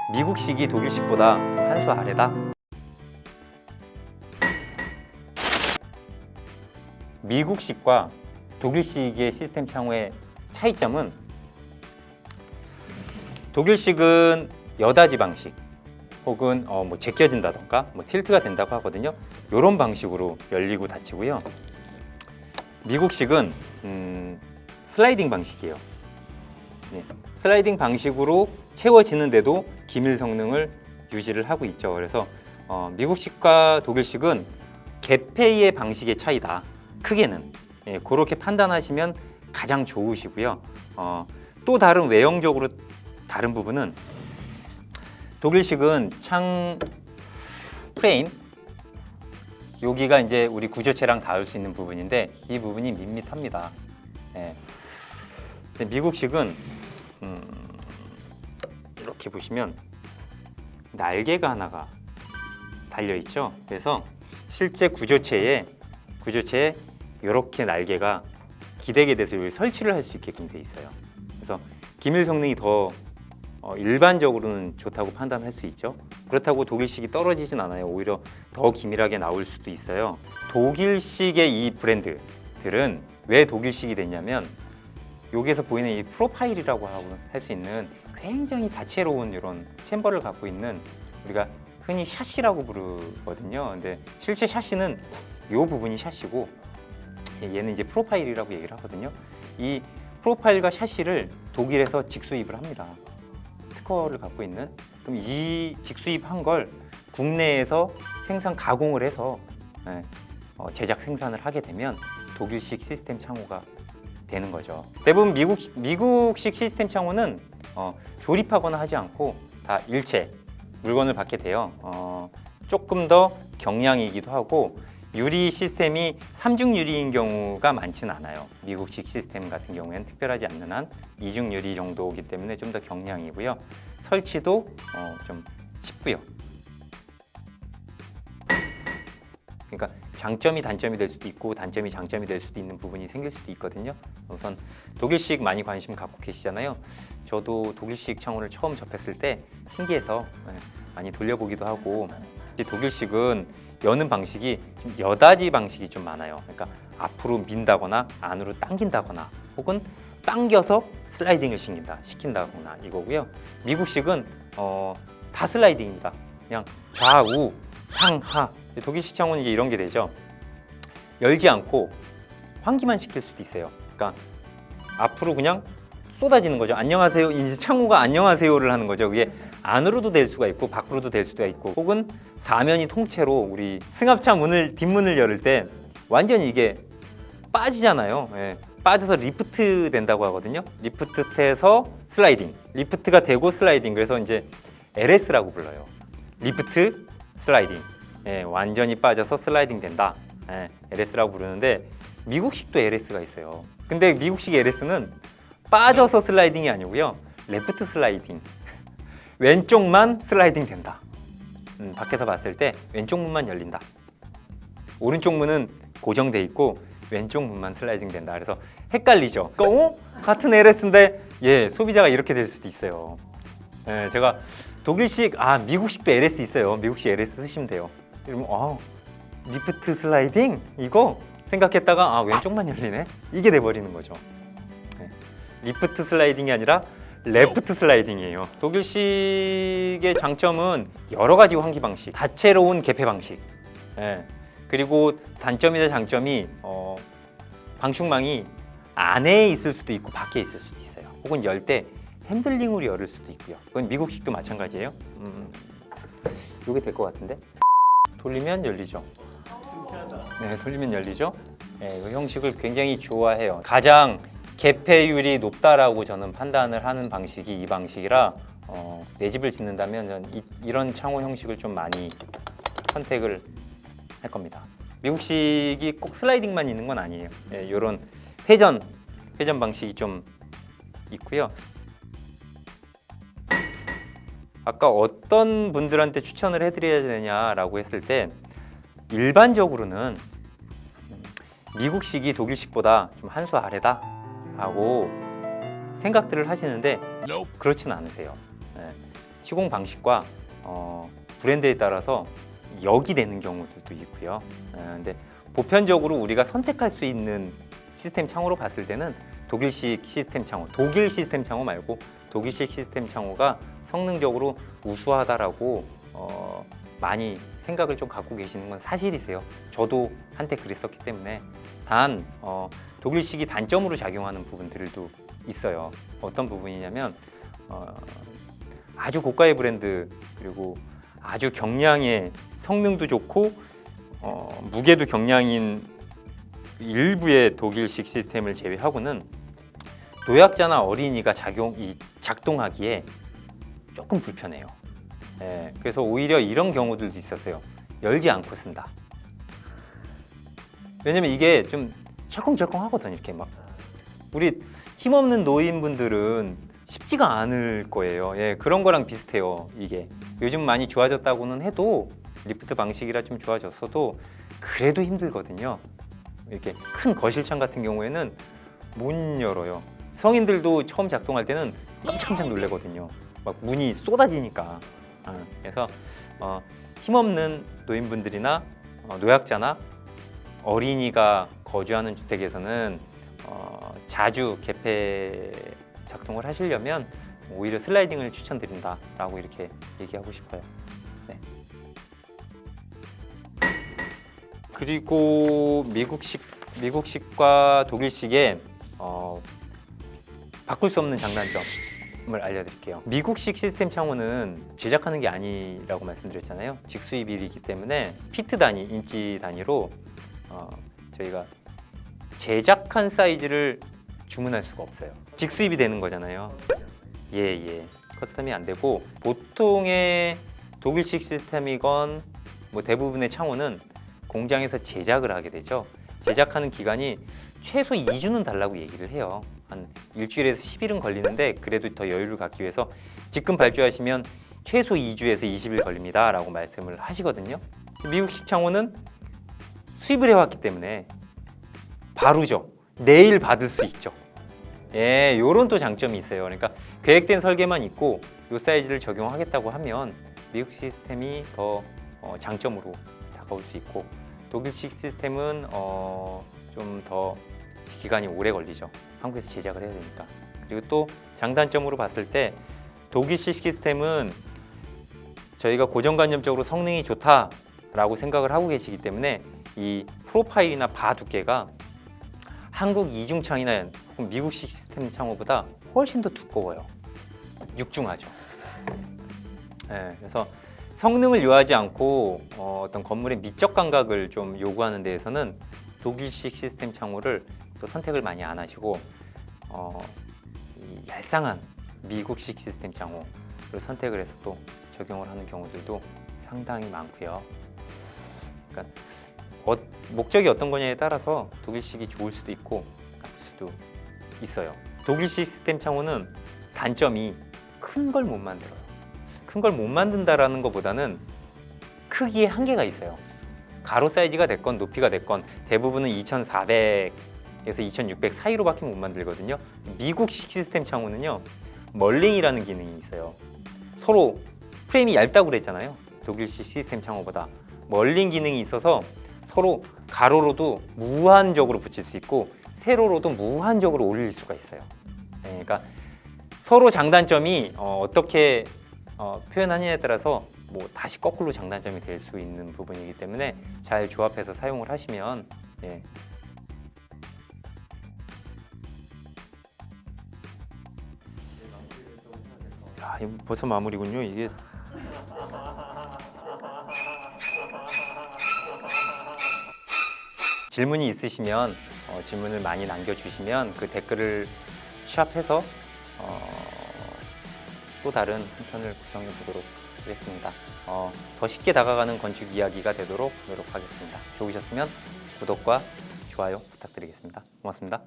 미국식이 독일식보다 한 수 아래다. 미국식과 독일식의 시스템 창호의 차이점은, 독일식은 여닫이 방식 혹은 제껴진다던가 틸트가 된다고 하거든요. 이런 방식으로 열리고 닫히고요. 미국식은 슬라이딩 방식이에요. 네, 슬라이딩 방식으로 채워지는데도 기밀 성능을 유지를 하고 있죠. 그래서 미국식과 독일식은 개폐의 방식의 차이다. 크게는 그렇게 판단하시면 가장 좋으시고요. 또 다른 외형적으로 다른 부분은, 독일식은 창 프레임, 여기가 이제 우리 구조체랑 닿을 수 있는 부분인데 이 부분이 밋밋합니다. 근데 미국식은 이렇게 보시면 날개가 하나가 달려 있죠. 그래서 실제 구조체에 이렇게 날개가 기대게 돼서 여기 설치를 할 수 있게끔 돼 있어요. 그래서 기밀 성능이 더 일반적으로는 좋다고 판단할 수 있죠. 그렇다고 독일식이 떨어지진 않아요. 오히려 더 기밀하게 나올 수도 있어요. 독일식의 이 브랜드들은 왜 독일식이 됐냐면, 여기에서 보이는 이 프로파일이라고 할 수 있는 굉장히 다채로운 이런 챔버를 갖고 있는, 우리가 흔히 샤시라고 부르거든요. 근데 실제 샤시는 이 부분이 샤시고, 얘는 이제 프로파일이라고 얘기를 하거든요. 이 프로파일과 샤시를 독일에서 직수입을 합니다. 특허를 갖고 있는. 그럼 이 직수입한 걸 국내에서 생산 가공을 해서 제작 생산을 하게 되면 독일식 시스템 창호가 되는 거죠. 대부분 미국식 시스템 창호는 조립하거나 하지 않고 다 일체 물건을 받게 돼요. 조금 더 경량이기도 하고, 유리 시스템이 3중 유리인 경우가 많지는 않아요. 미국식 시스템 같은 경우에는 특별하지 않는 한 2중 유리 정도이기 때문에 좀 더 경량이고요. 설치도 좀 쉽고요. 그러니까 장점이 단점이 될 수도 있고 단점이 장점이 될 수도 있는 부분이 생길 수도 있거든요. 우선 독일식 많이 관심 갖고 계시잖아요. 저도 독일식 창호를 처음 접했을 때 신기해서 많이 돌려보기도 하고, 독일식은 여는 방식이 좀 여닫이 방식이 좀 많아요. 그러니까 앞으로 민다거나 안으로 당긴다거나 혹은 당겨서 슬라이딩을 시킨다거나 이거고요. 미국식은 다 슬라이딩입니다. 그냥 좌우 상하. 독일식 창호는 이제 이런 게 되죠. 열지 않고 환기만 시킬 수도 있어요. 그러니까 앞으로 그냥 쏟아지는 거죠. 안녕하세요. 이제 창호가 안녕하세요를 하는 거죠. 그게 안으로도 될 수가 있고 밖으로도 될 수가 있고, 혹은 사면이 통째로 우리 승합차 뒷문을 열을 때 완전히 이게 빠지잖아요. 빠져서 리프트 된다고 하거든요. 리프트 돼서 슬라이딩, 리프트가 되고 슬라이딩. 그래서 이제 LS라고 불러요. 리프트 슬라이딩. 완전히 빠져서 슬라이딩 된다. LS라고 부르는데, 미국식도 LS가 있어요. 근데 미국식 LS는 빠져서 슬라이딩이 아니고요, 레프트 슬라이딩. 왼쪽만 슬라이딩 된다. 밖에서 봤을 때 왼쪽 문만 열린다. 오른쪽 문은 고정돼 있고 왼쪽 문만 슬라이딩 된다. 그래서 헷갈리죠. 같은 LS인데 소비자가 이렇게 될 수도 있어요. 제가 미국식도 LS 있어요. 미국식 LS 쓰시면 돼요. 이러면 리프트 슬라이딩? 이거? 생각했다가 왼쪽만 열리네? 이게 돼버리는 거죠. 리프트 슬라이딩이 아니라 레프트 슬라이딩이에요. 독일식의 장점은 여러 가지 환기 방식, 다채로운 개폐 방식, 그리고 단점이나 장점이 방충망이 안에 있을 수도 있고 밖에 있을 수도 있어요. 혹은 열 때 핸들링으로 열을 수도 있고요. 그건 미국식도 마찬가지예요. 이게 될 것 같은데? 돌리면 열리죠. 돌리면 열리죠. 이 형식을 굉장히 좋아해요. 가장 개폐율이 높다라고 저는 판단을 하는 방식이 이 방식이라, 내 집을 짓는다면 저는 이런 창호 형식을 좀 많이 선택을 할 겁니다. 미국식이 꼭 슬라이딩만 있는 건 아니에요. 이런 회전 방식이 좀 있고요. 아까 어떤 분들한테 추천을 해드려야 되냐라고 했을 때, 일반적으로는 미국식이 독일식보다 좀 한 수 아래다 라고 생각들을 하시는데 그렇지는 않으세요. 시공 방식과 브랜드에 따라서 역이 되는 경우들도 있고요. 근데 보편적으로 우리가 선택할 수 있는 시스템 창호로 봤을 때는 독일식 시스템 창호, 독일 시스템 창호 말고 독일식 시스템 창호가 성능적으로 우수하다라고 많이 생각을 좀 갖고 계시는 건 사실이세요. 저도 한때 그랬었기 때문에. 단 독일식이 단점으로 작용하는 부분들도 있어요. 어떤 부분이냐면 아주 고가의 브랜드, 그리고 아주 경량의 성능도 좋고 무게도 경량인 일부의 독일식 시스템을 제외하고는 노약자나 어린이가 작동하기에 조금 불편해요. 그래서 오히려 이런 경우들도 있었어요. 열지 않고 쓴다. 왜냐면 이게 좀 철컹철컹 하거든. 이렇게 막 우리 힘없는 노인분들은 쉽지가 않을 거예요. 그런 거랑 비슷해요. 이게 요즘 많이 좋아졌다고는 해도, 리프트 방식이라 좀 좋아졌어도 그래도 힘들거든요. 이렇게 큰 거실창 같은 경우에는 못 열어요. 성인들도 처음 작동할 때는 깜짝깜짝 놀래거든요. 막 문이 쏟아지니까. 그래서 힘없는 노인분들이나 노약자나 어린이가 거주하는 주택에서는 자주 개폐 작동을 하시려면 오히려 슬라이딩을 추천드린다라고 이렇게 얘기하고 싶어요. 네. 그리고 미국식과 독일식의 바꿀 수 없는 장단점을 알려드릴게요. 미국식 시스템 창호는 제작하는 게 아니라고 말씀드렸잖아요. 직수입이기 때문에 피트 단위, 인치 단위로 저희가 제작한 사이즈를 주문할 수가 없어요. 직수입이 되는 거잖아요. 커스텀이 안 되고, 보통의 독일식 시스템이건 뭐 대부분의 창호는 공장에서 제작을 하게 되죠. 제작하는 기간이 최소 2주는 달라고 얘기를 해요. 한 일주일에서 10일은 걸리는데, 그래도 더 여유를 갖기 위해서 지금 발주하시면 최소 2주에서 20일 걸립니다 라고 말씀을 하시거든요. 미국식 창호는 수입을 해왔기 때문에 바로죠. 내일 받을 수 있죠. 요런 또 장점이 있어요. 그러니까 계획된 설계만 있고 요 사이즈를 적용하겠다고 하면 미국 시스템이 더 장점으로 다가올 수 있고, 독일식 시스템은 좀 더 기간이 오래 걸리죠. 한국에서 제작을 해야 되니까. 그리고 또 장단점으로 봤을 때 독일식 시스템은 저희가 고정관념적으로 성능이 좋다라고 생각을 하고 계시기 때문에 이 프로파일이나 바 두께가 한국 이중창이나 미국식 시스템 창호보다 훨씬 더 두꺼워요. 육중하죠. 그래서 성능을 요하지 않고 어떤 건물의 미적 감각을 좀 요구하는 데에서는 독일식 시스템 창호를 또 선택을 많이 안 하시고 이 얄쌍한 미국식 시스템 창호를 선택을 해서 또 적용을 하는 경우들도 상당히 많고요. 그러니까 목적이 어떤 거냐에 따라서 독일식이 좋을 수도 있고 나쁠 수도 있어요. 독일식 시스템 창호는 단점이 큰 걸 못 만들어요. 큰 걸 못 만든다라는 것보다는 크기에 한계가 있어요. 가로 사이즈가 됐건 높이가 됐건 대부분은 2400에서 2600 사이로밖에 못 만들거든요. 미국식 시스템 창호는요, 멀링이라는 기능이 있어요. 서로 프레임이 얇다고 그랬잖아요. 독일식 시스템 창호보다 멀링 기능이 있어서 서로 가로로도 무한적으로 붙일 수 있고 세로로도 무한적으로 올릴 수가 있어요. 그러니까 서로 장단점이 어떻게 표현하느냐에 따라서 뭐 다시 거꾸로 장단점이 될 수 있는 부분이기 때문에 잘 조합해서 사용을 하시면 야, 이거 벌써 마무리군요. 이게 질문이 있으시면 질문을 많이 남겨주시면 그 댓글을 취합해서 또 다른 한 편을 구성해 보도록 하겠습니다. 더 쉽게 다가가는 건축 이야기가 되도록 노력하겠습니다. 좋으셨으면 구독과 좋아요 부탁드리겠습니다. 고맙습니다.